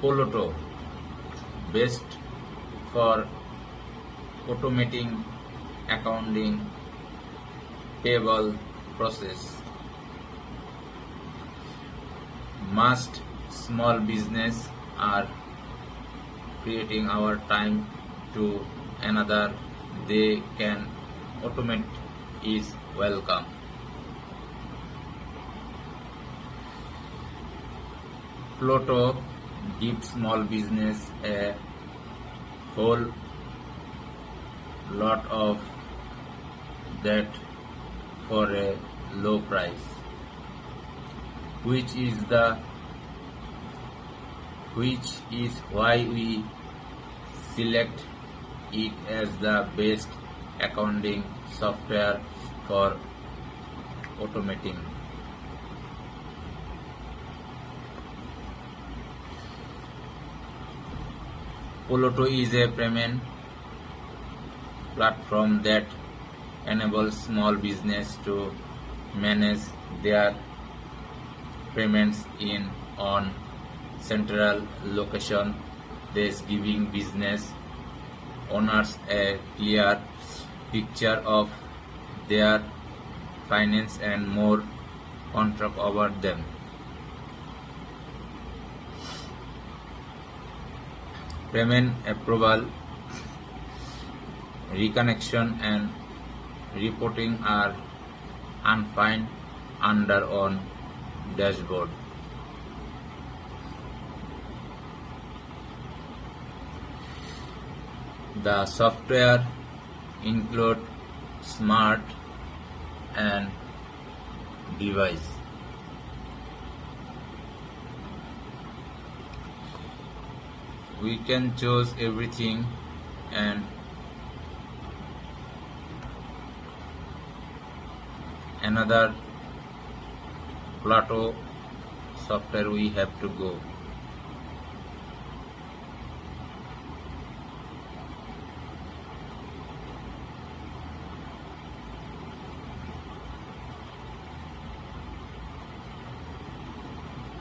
Poloto, best for automating accounting payable process. Most small business are creating our time to another they can automate is welcome. Ploto gives small business a whole lot of that for a low price, which is why we select it as the best accounting software for automating. Poloto is a payment platform that enables small business to manage their payments in on central location, thus giving business owners a clear picture of their finance and more control over them. Payment approval, reconnection and reporting are undefined under on dashboard. The software include smart and device. We can choose everything and another Plato software we have to go.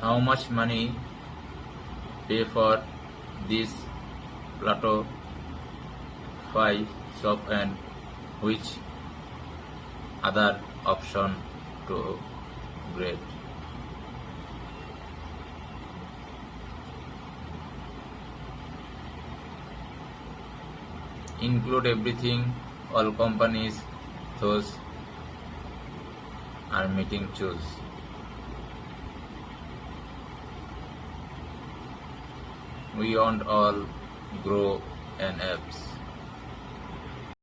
How much money pay for this Plato 5 shop and which other option to grade. Include everything, all companies, those are meeting choose. We want all grow and apps.